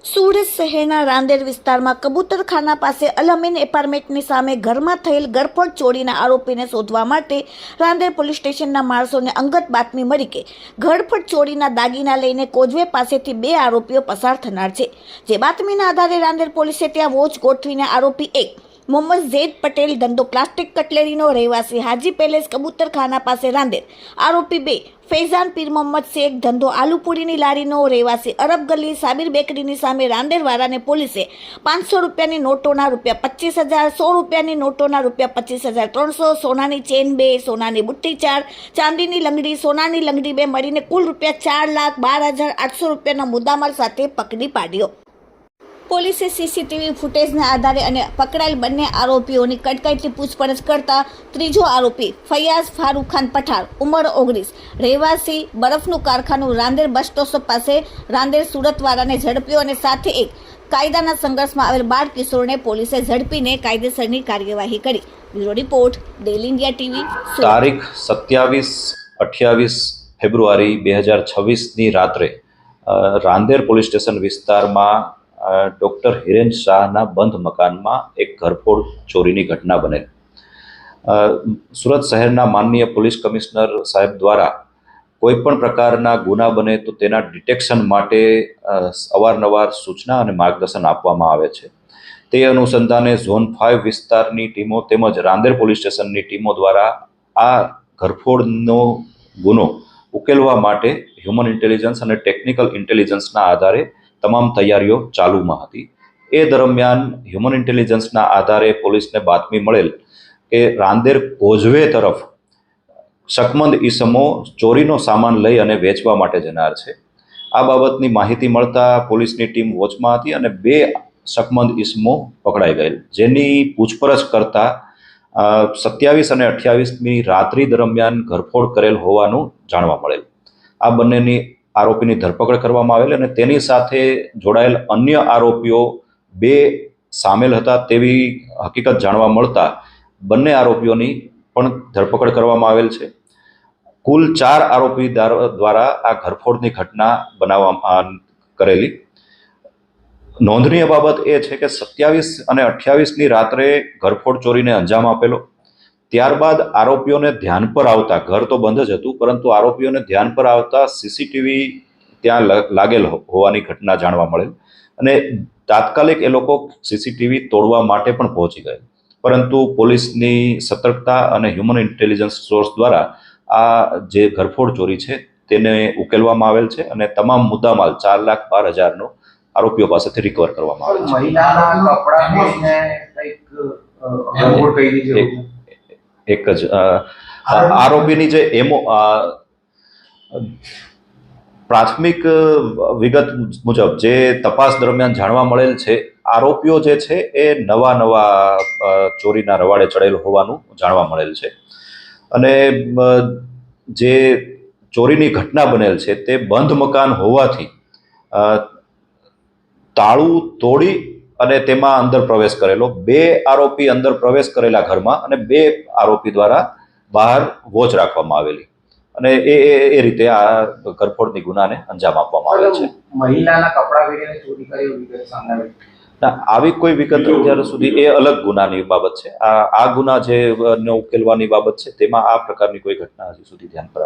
સુરત શહેરના રાંદેર વિસ્તારમાં કબૂતરખાના પાસે અલમીન એપાર્ટમેન્ટની સામે ઘરમાં થયેલ ગરફોડ ચોરીના આરોપીને શોધવા માટે રાંદેર પોલીસ સ્ટેશનના માણસોને અંગત બાતમી મળી કે ઘરફોડ ચોરીના દાગીના લઈને કોઝવે પાસેથી બે આરોપીઓ પસાર થનાર છે। જે બાતમીના આધારે રાંદેર પોલીસે ત્યાં વોચ ગોઠવીને આરોપી એક મોહમ્મદ ઝેદ પટેલ ધંધો પ્લાસ્ટિક કટલેરીનો રહેવાસી હાજી પેલેસ કબૂતરખાના પાસે રાંદેર, આરોપી બે ફૈઝાન પીર મોહમ્મદ શેખ ધંધો આલુપુરીની લારીનો રહેવાસી અરબ ગલી સાબિર બેકરીની સામે રાંદેરવાળાને પોલીસે 500 રૂપિયાની નોટોના ₹25,000, 100 રૂપિયાની નોટોના ₹25,300, સોનાની ચેન બે, સોનાની બુટ્ટી 4, ચાંદીની લંગડી, સોનાની લંગડી બે મળીને કુલ ₹4,12,800 રૂપિયાના મુદ્દામાલ સાથે પકડી પાડ્યો। પોલીસે સીસીટીવી ફૂટેજના આધારે અને પકડાયેલ બંને આરોપીઓની કડકાઈથી પૂછપરછ કરતા ત્રીજો આરોપી ફૈયાઝ ફારૂક ખાન પઠાર ઉંમર 19 રહેવાસી બરફનું કારખાનું રાંદેર બસ સ્ટોપ પાસે રાંદેર સુરતવાળાને ઝડપ્યો અને સાથે એક કાયદાના સંઘર્ષમાં આવેલ બાળ કિશોરને પોલીસે ઝડપીને કાયદેસરની કાર્યવાહી કરી। Bureau report, daily India TV. તારીખ 27-28 ફેબ્રુઆરી 2026ની રાત્રે રાંદેર પોલીસ સ્ટેશન વિસ્તારમાં ડૉક્ટર હિરેન શાહના બંધ મકાનમાં એક ઘરફોડ ચોરીની ઘટના બનેલ। સુરત શહેરના માનનીય પોલીસ કમિશનર સાહેબ દ્વારા કોઈપણ પ્રકારના ગુના બને તો તેના ડિટેક્શન માટે અવારનવાર સૂચના અને માર્ગદર્શન આપવામાં આવે છે। તે અનુસંધાને ઝોન 5 વિસ્તારની ટીમો તેમજ રાંદેર પોલીસ સ્ટેશનની ટીમો દ્વારા આ ઘરફોડનો ગુનો ઉકેલવા માટે હ્યુમન ઇન્ટેલિજન્સ અને ટેકનિકલ ઇન્ટેલિજન્સના આધારે તમામ તૈયારીઓ ચાલુમાં હતી। એ દરમિયાન હ્યુમન ઇન્ટેલિજન્સના આધારે પોલીસને બાતમી મળેલ કે રાંદેર કોઝવે તરફ શકમંદ ઈસમો ચોરીનો સામાન લઈ અને વેચવા માટે જનાર છે। આ બાબતની માહિતી મળતા પોલીસની ટીમ વોચમાં હતી અને બે શકમંદ ઈસમો પકડાઈ ગયેલ, જેની પૂછપરછ કરતા 27 અને 28મી રાત્રિ દરમિયાન ઘરફોડ કરેલ હોવાનું જાણવા મળેલ। આ બંનેની આરોપીની ધરપકડ કરવામાં આવેલ અને તેની સાથે જોડાયેલ અન્ય આરોપીઓ બે સામેલ હતા તેવી હકીકત જાણવા મળતા બંને આરોપીઓની પણ ધરપકડ કરવામાં આવેલ છે। કુલ 4 આરોપી દ્વારા આ ઘરફોડની ઘટના બનાવવામાં કરેલી। નોંધનીય બાબત એ છે કે 27 અને 28ની રાત્રે ઘરફોડ ચોરીને અંજામ આપેલો। ત્યારબાદ આરોપીઓને ધ્યાન પર આવતા, ઘર તો બંધ જ હતું પરંતુ આરોપીઓને ધ્યાન પર આવતા સીસીટીવી ત્યાં લાગેલ હોવાની ઘટના જાણવા મળેલ અને તાત્કાલિક એ લોકો સીસીટીવી તોડવા માટે પણ પહોંચી ગયેલ, પરંતુ પોલીસની સતર્કતા અને હ્યુમન ઇન્ટેલિજન્સ સોર્સ દ્વારા આ જે ઘરફોડ ચોરી છે તેને ઉકેલવામાં આવેલ છે અને તમામ મુદ્દામાલ 4,12,000નો આરોપીઓ પાસેથી રિકવર કરવામાં આવેલ છે। એક જ આરોપીની જે પ્રાથમિક વિગત મુજબ જે તપાસ દરમિયાન જાણવા મળેલ છે, આરોપીઓ જે છે એ નવા ચોરીના રવાડે ચડેલ હોવાનું જાણવા મળેલ છે અને જે ચોરીની ઘટના બનેલ છે તે બંધ મકાન હોવાથી તાળું તોડી અને તેમાં અંદર પ્રવેશ કરેલો। બે આરોપી અંદર પ્રવેશ કરેલા ઘરમાં અને બે આરોપી દ્વારા બહાર વોચ રાખવામાં આવેલી અને એ રીતે આ ઘરફોડની ગુનાને અંજામ આપવામાં આવે છે। મહિલાના કપડા પહેરીને ચોરી કરી વિગત સામે આવી? આવી કોઈ વિગત અત્યાર સુધી, એ અલગ ગુનાની બાબત છે। આ ગુના જે ઉકેલવાની બાબત છે તેમાં આ પ્રકારની કોઈ ઘટના હજી સુધી ધ્યાન પર